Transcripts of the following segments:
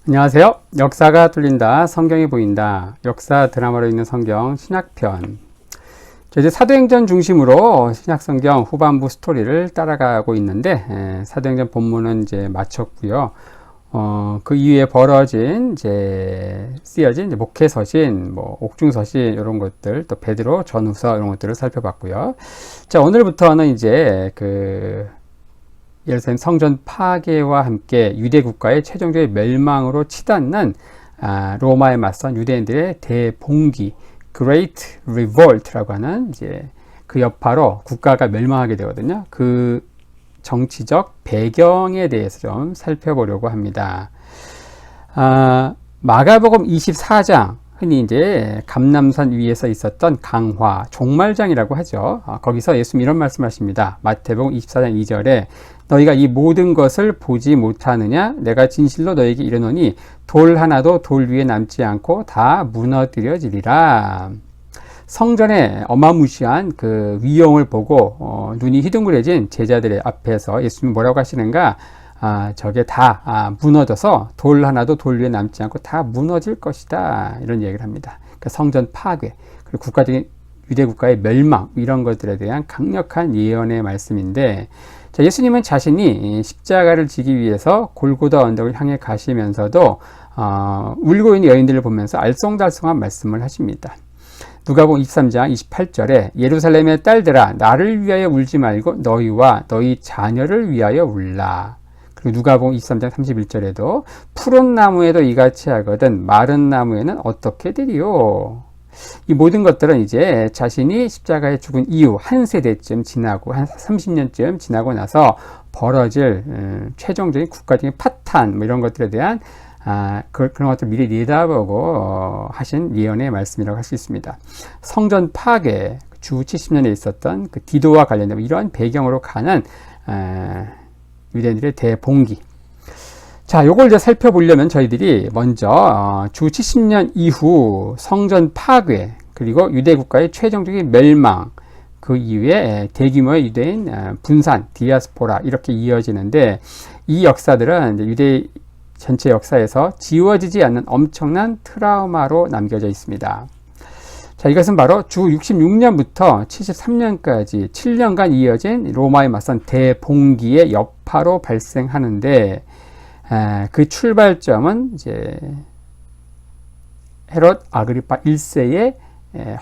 안녕하세요. 역사가 뚫린다. 성경이 보인다. 역사 드라마로 있는 성경 신약편. 이제 사도행전 중심으로 신약성경 후반부 스토리를 따라가고 있는데, 사도행전 본문은 이제 마쳤고요. 그 이후에 벌어진 쓰여진 목회서신, 옥중서신 이런 것들, 또 베드로 전후서 이런 것들을 살펴봤고요. 자, 오늘부터는 이제 예루살렘 성전 파괴와 함께 유대 국가의 최종적인 멸망으로 치닫는 로마에 맞선 유대인들의 대봉기 Great Revolt라고 하는 그 여파로 국가가 멸망하게 되거든요. 그 정치적 배경에 대해서 좀 살펴보려고 합니다. 마가복음 24장, 흔히 이제 감람산 위에서 있었던 강화, 종말장이라고 하죠. 거기서 예수님 이런 말씀하십니다. 마태복음 24장 2절에 너희가 이 모든 것을 보지 못하느냐? 내가 진실로 너희에게 이르노니 돌 하나도 돌 위에 남지 않고 다 무너뜨려지리라. 성전의 어마무시한 그 위용을 보고 눈이 희둥그레진 제자들의 앞에서 예수님이 뭐라고 하시는가? 저게 다 무너져서 돌 하나도 돌 위에 남지 않고 다 무너질 것이다. 이런 얘기를 합니다. 그러니까 성전 파괴, 그리고 국가적인 유대 국가의 멸망, 이런 것들에 대한 강력한 예언의 말씀인데, 자, 예수님은 자신이 십자가를 지기 위해서 골고다 언덕을 향해 가시면서도 울고 있는 여인들을 보면서 알쏭달쏭한 말씀을 하십니다. 누가복음 23장 28절에 예루살렘의 딸들아 나를 위하여 울지 말고 너희와 너희 자녀를 위하여 울라. 그리고 누가복음 23장 31절에도 푸른 나무에도 이같이 하거든 마른 나무에는 어떻게 되리요. 이 모든 것들은 이제 자신이 십자가에 죽은 이후 한 세대쯤 지나고 한 30년쯤 지나고 나서 벌어질 최종적인 국가적인 파탄 이런 것들에 대한 그런 것들 미리 내다보고 하신 예언의 말씀이라고 할 수 있습니다. 성전 파괴, 주 70년에 있었던 그 디도와 관련된 이러한 배경으로 가는 유대인들의 대봉기. 자, 요걸 이제 살펴보려면 저희들이 먼저 주 70년 이후 성전 파괴, 그리고 유대 국가의 최종적인 멸망, 그 이후에 대규모의 유대인 분산, 디아스포라 이렇게 이어지는데, 이 역사들은 이제 유대 전체 역사에서 지워지지 않는 엄청난 트라우마로 남겨져 있습니다. 자, 이것은 바로 주 66년부터 73년까지 7년간 이어진 로마에 맞선 대봉기의 여파로 발생하는데, 그 출발점은 이제 헤롯 아그리파 1세의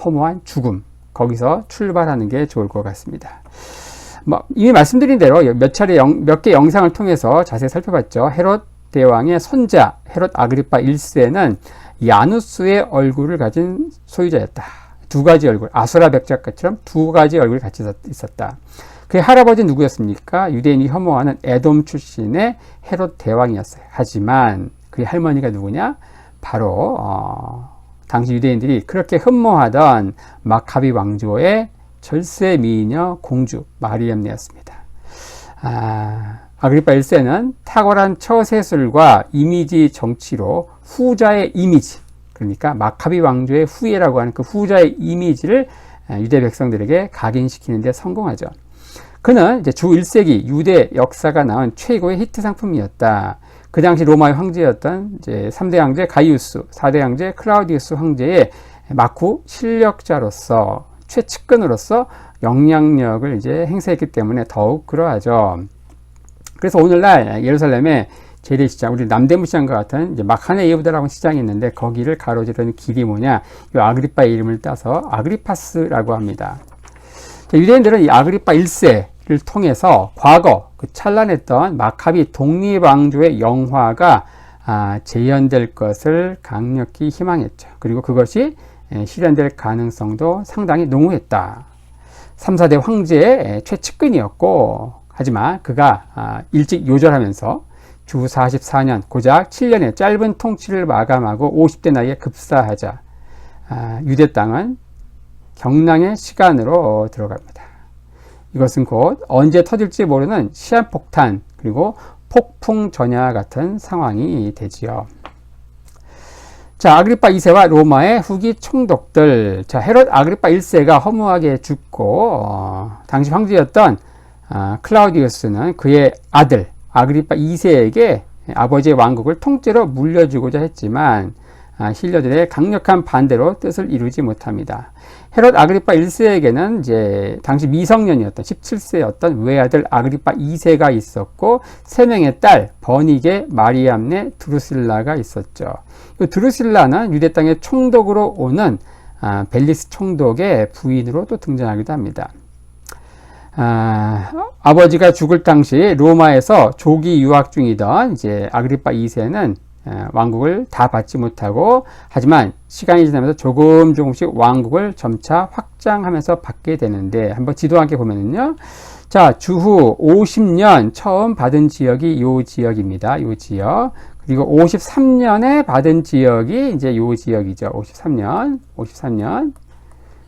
허무한 죽음, 거기서 출발하는 게 좋을 것 같습니다. 이미 말씀드린 대로 몇 개 영상을 통해서 자세히 살펴봤죠. 헤롯 대왕의 손자 헤롯 아그리파 1세는 야누스의 얼굴을 가진 소유자였다. 두 가지 얼굴, 아수라 백작가처럼 두 가지 얼굴이 같이 있었다. 그의 할아버지 누구였습니까? 유대인이 혐오하는 에돔 출신의 헤롯 대왕이었어요. 하지만 그의 할머니가 누구냐? 바로 당시 유대인들이 그렇게 흠모하던 마카비 왕조의 절세 미녀 공주 마리암네였습니다. 아그리파 1세는 탁월한 처세술과 이미지 정치로 후자의 이미지, 그러니까 마카비 왕조의 후예라고 하는 그 후자의 이미지를 유대 백성들에게 각인시키는 데 성공하죠. 그는 이제 주 1세기 유대 역사가 나온 최고의 히트 상품이었다. 그 당시 로마의 황제였던 이제 3대 황제 가이우스, 4대 황제 클라우디우스 황제의 막후 실력자로서 최측근으로서 영향력을 이제 행사했기 때문에 더욱 그러하죠. 그래서 오늘날 예루살렘에 재래시장, 우리 남대문 시장과 같은 이제 마카네 예후다라고 시장이 있는데 거기를 가로지르는 길이 뭐냐? 이 아그리파의 이름을 따서 아그리파스라고 합니다. 유대인들은 이 아그리파 1세를 통해서 과거 그 찬란했던 마카비 독립왕조의 영화가 재현될 것을 강력히 희망했죠. 그리고 그것이 실현될 가능성도 상당히 농후했다. 3, 4대 황제의 최측근이었고, 하지만 그가 일찍 요절하면서 주 44년 고작 7년의 짧은 통치를 마감하고 50대 나이에 급사하자 유대 땅은 경랑의 시간으로 들어갑니다. 이것은 곧 언제 터질지 모르는 시한폭탄 그리고 폭풍전야 같은 상황이 되지요. 자, 아그리파 2세와 로마의 후기 총독들. 자, 헤롯 아그리파 1세가 허무하게 죽고 당시 황제였던 클라우디우스는 그의 아들 아그리파 2세에게 아버지의 왕국을 통째로 물려주고자 했지만 힐러들의 강력한 반대로 뜻을 이루지 못합니다. 헤롯 아그리파 1세에게는 이제 당시 미성년이었던 17세였던 외아들 아그리파 2세가 있었고 3명의 딸 버니게, 마리암네, 드루실라가 있었죠. 이 드루실라는 유대 땅의 총독으로 오는 벨리스 총독의 부인으로 또 등장하기도 합니다. 아버지가 죽을 당시 로마에서 조기 유학 중이던 이제 아그리파 2세는 왕국을 다 받지 못하고, 하지만 시간이 지나면서 조금씩 왕국을 점차 확장하면서 받게 되는데, 한번 지도 함께 보면은요, 자, 주후 50년 처음 받은 지역이 요 지역입니다. 요 지역. 그리고 53년에 받은 지역이 이제 요 지역이죠. 53년.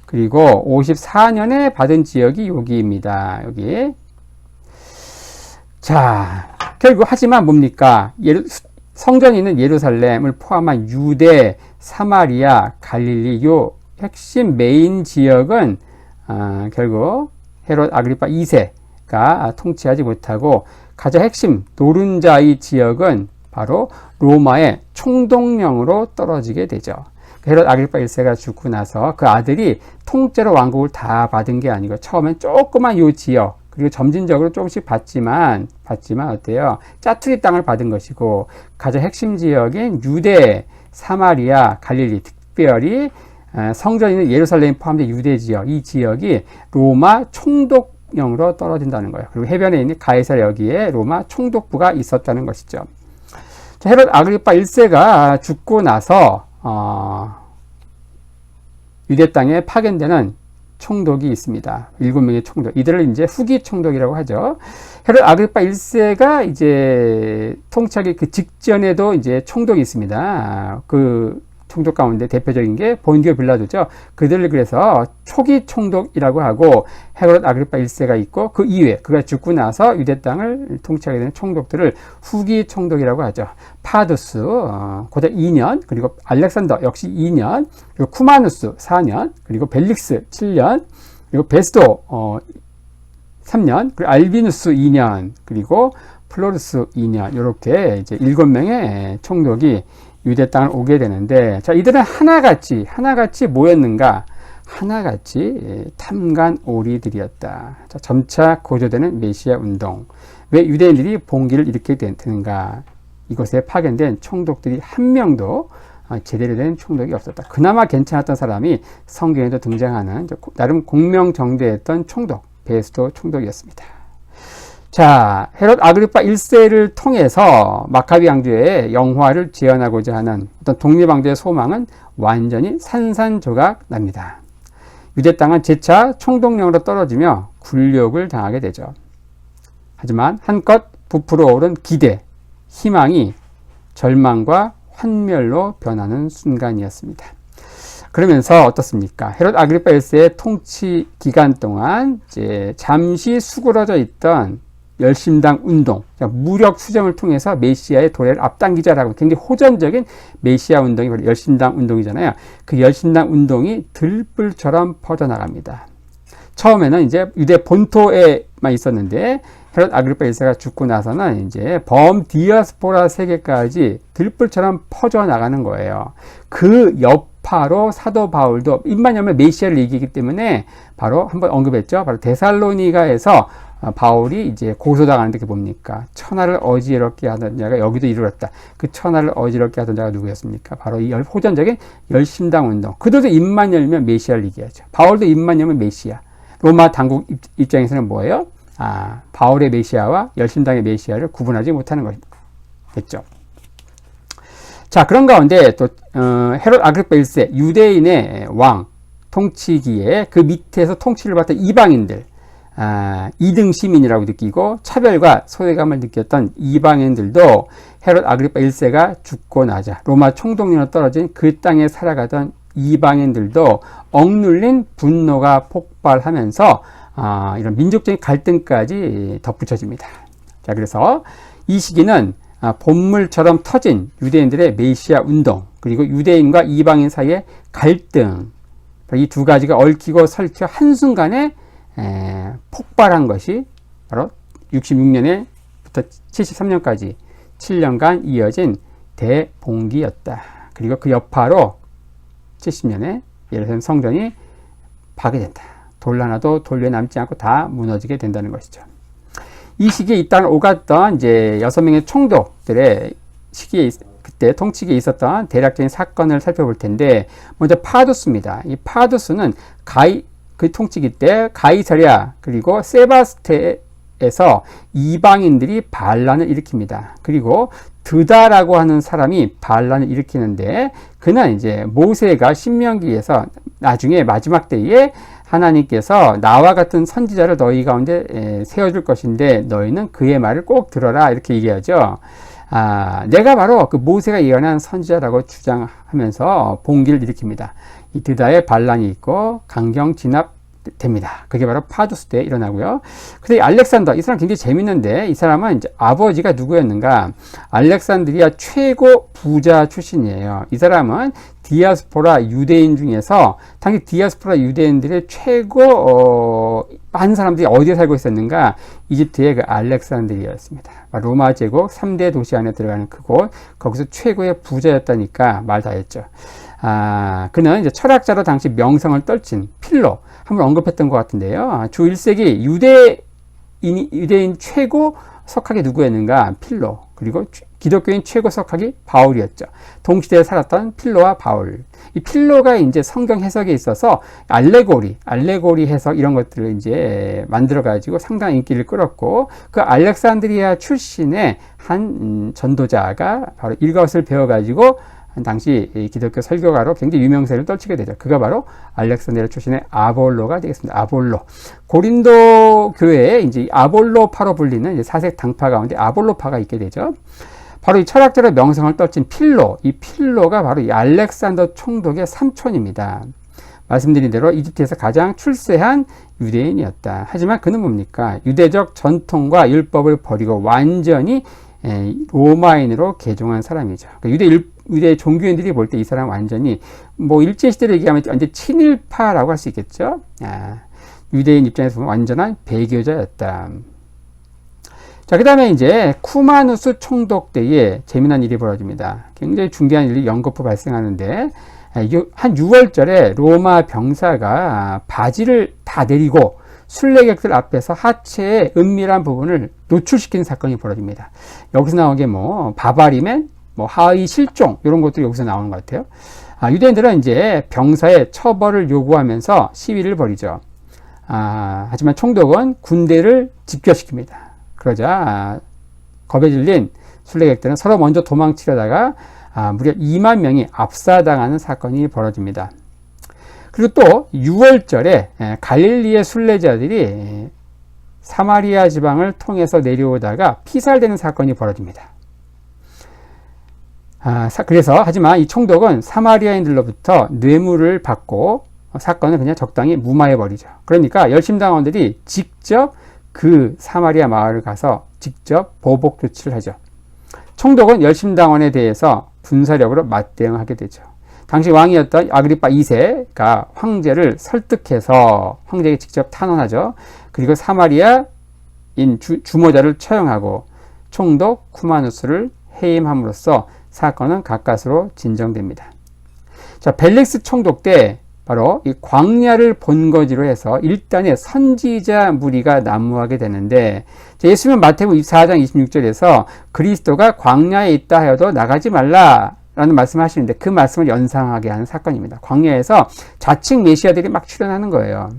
그리고 54년에 받은 지역이 여기입니다. 여기. 자, 결국 하지만 뭡니까? 성전이 있는 예루살렘을 포함한 유대, 사마리아, 갈릴리 요 핵심 메인 지역은 결국 헤롯 아그리파 2세가 통치하지 못하고, 가장 핵심 노른자의 지역은 바로 로마의 총독령으로 떨어지게 되죠. 헤롯 아그리파 1세가 죽고 나서 그 아들이 통째로 왕국을 다 받은 게 아니고, 처음엔 조그만 요 지역, 그리고 점진적으로 조금씩 받지만 어때요? 짜투리 땅을 받은 것이고, 가장 핵심 지역인 유대, 사마리아, 갈릴리, 특별히 성전이 있는 예루살렘 포함된 유대 지역, 이 지역이 로마 총독령으로 떨어진다는 거예요. 그리고 해변에 있는 가이사랴 여기에 로마 총독부가 있었다는 것이죠. 자, 헤롯 아그리파 1세가 죽고 나서 유대 땅에 파견되는 총독이 있습니다. 7명의 총독. 이들을 이제 후기 총독이라고 하죠. 헤롯 아그리파 1세가 이제 통치하기 그 직전에도 이제 총독이 있습니다. 그 총독 가운데 대표적인 게 본디오 빌라도죠. 그들을 그래서 초기 총독이라고 하고, 헤롯 아그리파 1세가 있고, 그 이후에 그가 죽고 나서 유대 땅을 통치하게 되는 총독들을 후기 총독이라고 하죠. 파두스 고작 2년, 그리고 알렉산더 역시 2년, 그리고 쿠마누스 4년, 그리고 벨릭스 7년, 그리고 베스도 3년, 그리고 알비누스 2년, 그리고 플로루스 2년, 이렇게 이제 7명의 총독이 유대 땅을 오게 되는데, 자, 이들은 하나같이 뭐였는가? 하나같이 탐관 오리들이었다. 자, 점차 고조되는 메시아 운동. 왜 유대인들이 봉기를 일으키게 되는가? 이곳에 파견된 총독들이 한 명도 제대로 된 총독이 없었다. 그나마 괜찮았던 사람이 성경에도 등장하는 나름 공명정대했던 총독, 베스도 총독이었습니다. 자, 헤롯 아그리파 1세를 통해서 마카비 왕조의 영화를 재현하고자 하는 어떤 독립왕조의 소망은 완전히 산산조각 납니다. 유대 땅은 재차 총독령으로 떨어지며 굴욕을 당하게 되죠. 하지만 한껏 부풀어 오른 기대, 희망이 절망과 환멸로 변하는 순간이었습니다. 그러면서 어떻습니까? 헤롯 아그리파 1세의 통치 기간 동안 이제 잠시 수그러져 있던 열심당 운동, 무력 수정을 통해서 메시아의 도래를 앞당기자라고, 굉장히 호전적인 메시아 운동이 바로 열심당 운동이잖아요. 그 열심당 운동이 들불처럼 퍼져나갑니다. 처음에는 이제 유대 본토에만 있었는데, 헤롯 아그리파 1세가 죽고 나서는 이제 범디아스포라 세계까지 들불처럼 퍼져나가는 거예요. 그 여파로 사도 바울도 입만 열면 메시아를 얘기하기 때문에, 바로 한번 언급했죠. 바로 데살로니가에서 바울이 이제 고소당하는데, 그게 뭡니까? 천하를 어지럽게 하던 자가 여기도 이르렀다. 그 천하를 어지럽게 하던 자가 누구였습니까? 바로 이 호전적인 열심당 운동. 그들도 입만 열면 메시아를 얘기하죠. 바울도 입만 열면 메시아. 로마 당국 입장에서는 뭐예요? 바울의 메시아와 열심당의 메시아를 구분하지 못하는 것이겠죠. 자, 그런 가운데 또 헤롯 아그리파 1세 유대인의 왕 통치기에 그 밑에서 통치를 받던 이방인들, 2등 시민이라고 느끼고 차별과 소외감을 느꼈던 이방인들도 헤롯 아그리파 1세가 죽고 나자 로마 총독령으로 떨어진 그 땅에 살아가던 이방인들도 억눌린 분노가 폭발하면서 이런 민족적인 갈등까지 덧붙여집니다. 자, 그래서 이 시기는 본물처럼 터진 유대인들의 메시아 운동, 그리고 유대인과 이방인 사이의 갈등, 이 두 가지가 얽히고 설켜 한순간에 폭발한 것이 바로 66년에부터 73년까지 7년간 이어진 대봉기였다. 그리고 그 여파로 70년에 예루살렘 성전이 파괴된다. 돌 하나도 돌 위에 남지 않고 다 무너지게 된다는 것이죠. 이 시기에 이 땅을 오갔던 이제 6명의 총독들의 시기에 그때 통치기에 있었던 대략적인 사건을 살펴볼 텐데, 먼저 파두스입니다. 이 파두스는 그 통치기 때 가이사랴 그리고 세바스테에서 이방인들이 반란을 일으킵니다. 그리고 드다라고 하는 사람이 반란을 일으키는데, 그는 이제 모세가 신명기에서 나중에 마지막 때에 하나님께서 나와 같은 선지자를 너희 가운데 세워줄 것인데 너희는 그의 말을 꼭 들어라, 이렇게 얘기하죠. 내가 바로 그 모세가 예언한 선지자라고 주장하면서 봉기를 일으킵니다. 이 드다의 반란이 있고 강경 진압됩니다. 그게 바로 파두스 때에 일어나고요. 근데 알렉산더, 이 사람 굉장히 재밌는데, 이 사람은 이제 아버지가 누구였는가? 알렉산드리아 최고 부자 출신이에요. 이 사람은 디아스포라 유대인 중에서 당시 디아스포라 유대인들의 최고 많은 사람들이 어디에 살고 있었는가? 이집트의 그 알렉산드리아였습니다. 로마 제국 3대 도시 안에 들어가는 그곳, 거기서 최고의 부자였다니까 말 다 했죠. 그는 이제 철학자로 당시 명성을 떨친 필로, 한번 언급했던 것 같은데요. 주 1세기 유대인 최고 석학이 누구였는가? 필로. 그리고 기독교인 최고 석학이 바울이었죠. 동시대에 살았던 필로와 바울. 이 필로가 이제 성경 해석에 있어서 알레고리 해석 이런 것들을 이제 만들어가지고 상당히 인기를 끌었고, 그 알렉산드리아 출신의 한 전도자가 바로 이것을 배워가지고 당시 기독교 설교가로 굉장히 유명세를 떨치게 되죠. 그가 바로 알렉산드리아 출신의 아볼로가 되겠습니다. 아볼로. 고린도 교회에 이제 아볼로파로 불리는 이제 사색 당파 가운데 아볼로파가 있게 되죠. 바로 이 철학자로 명성을 떨친 필로, 이 필로가 바로 이 알렉산더 총독의 삼촌입니다. 말씀드린 대로 이집트에서 가장 출세한 유대인이었다. 하지만 그는 뭡니까? 유대적 전통과 율법을 버리고 완전히 로마인으로 개종한 사람이죠. 유대 종교인들이 볼 때 이 사람 완전히 일제시대를 얘기하면 완전 친일파라고 할 수 있겠죠. 유대인 입장에서 보면 완전한 배교자였다. 자, 그 다음에 이제 쿠마누스 총독 때에 재미난 일이 벌어집니다. 굉장히 중대한 일이 연거푸 발생하는데, 한 6월절에 로마 병사가 바지를 다 내리고 순례객들 앞에서 하체의 은밀한 부분을 노출시키는 사건이 벌어집니다. 여기서 나온 게 바바리맨, 하의 실종, 이런 것도 여기서 나오는 것 같아요. 유대인들은 이제 병사의 처벌을 요구하면서 시위를 벌이죠. 하지만 총독은 군대를 집결시킵니다. 그러자 겁에 질린 순례객들은 서로 먼저 도망치려다가 무려 2만 명이 압사당하는 사건이 벌어집니다. 그리고 또 6월절에 갈릴리의 순례자들이 사마리아 지방을 통해서 내려오다가 피살되는 사건이 벌어집니다. 하지만 이 총독은 사마리아인들로부터 뇌물을 받고 사건을 그냥 적당히 무마해버리죠. 그러니까 열심당원들이 직접 그 사마리아 마을을 가서 직접 보복 조치를 하죠. 총독은 열심당원에 대해서 군사력으로 맞대응하게 되죠. 당시 왕이었던 아그리파 2세가 황제를 설득해서 황제에게 직접 탄원하죠. 그리고 사마리아인 주모자를 처형하고 총독 쿠마누스를 해임함으로써 사건은 가까스로 진정됩니다. 자, 벨릭스 총독 때 바로 이 광야를 본거지로 해서 일단의 선지자 무리가 난무하게 되는데, 예수님은 마태복음 24장 26절에서 그리스도가 광야에 있다 하여도 나가지 말라라는 말씀을 하시는데, 그 말씀을 연상하게 하는 사건입니다. 광야에서 자칭 메시아들이 막 출현하는 거예요.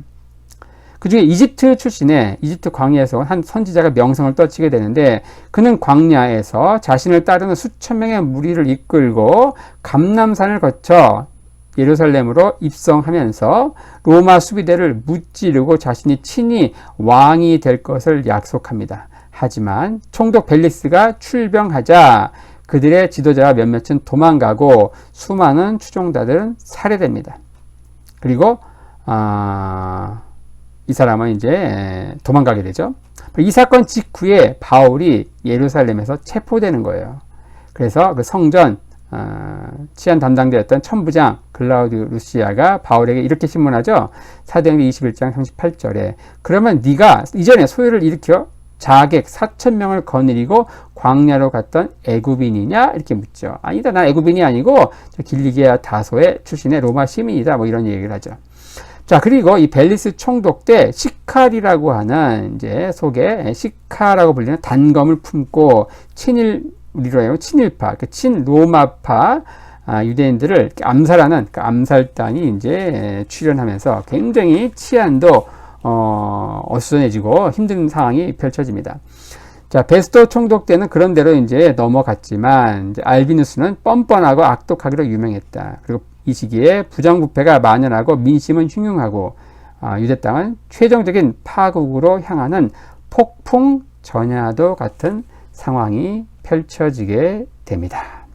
그 중에 이집트 광야에서 한 선지자가 명성을 떨치게 되는데, 그는 광야에서 자신을 따르는 수천 명의 무리를 이끌고 감람산을 거쳐 예루살렘으로 입성하면서 로마 수비대를 무찌르고 자신이 친히 왕이 될 것을 약속합니다. 하지만 총독 벨릭스가 출병하자 그들의 지도자와 몇몇은 도망가고 수많은 추종자들은 살해됩니다. 그리고 이 사람은 이제 도망가게 되죠. 이 사건 직후에 바울이 예루살렘에서 체포되는 거예요. 그래서 그 성전 치안 담당자였던 천부장 글라우디우 루시아가 바울에게 이렇게 신문하죠. 사도행전 21장 38절에 그러면 네가 이전에 소요를 일으켜 자객 4,000명을 거느리고 광야로 갔던 애굽인이냐? 이렇게 묻죠. 아니다. 난 애굽인이 아니고 길리기아 다소의 출신의 로마 시민이다. 뭐 이런 얘기를 하죠. 자, 그리고 이 벨리스 총독 때 시칼이라고 하는 이제 속에 시카라고 불리는 단검을 품고 우리로 하면 친일파, 친로마파 유대인들을 암살하는 그 암살단이 이제 출현하면서 굉장히 치안도 어수선해지고 힘든 상황이 펼쳐집니다. 자, 베스토 총독 때는 그런 대로 이제 넘어갔지만 이제 알비누스는 뻔뻔하고 악독하기로 유명했다. 그리고 이 시기에 부정부패가 만연하고 민심은 흉흉하고 유대 땅은 최종적인 파국으로 향하는 폭풍 전야도 같은 상황이 펼쳐지게 됩니다.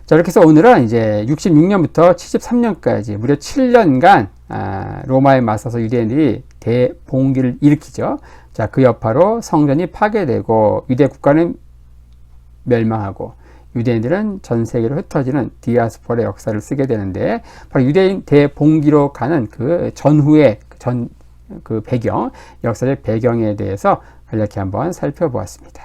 자, 이렇게 해서 오늘은 이제 66년부터 73년까지 무려 7년간 로마에 맞서서 유대인들이 대봉기를 일으키죠. 자, 그 여파로 성전이 파괴되고 유대 국가는 멸망하고 유대인들은 전 세계로 흩어지는 디아스포라 역사를 쓰게 되는데, 바로 유대인 대봉기로 가는 그 전후의 그 배경, 역사적 배경에 대해서 간략히 한번 살펴보았습니다.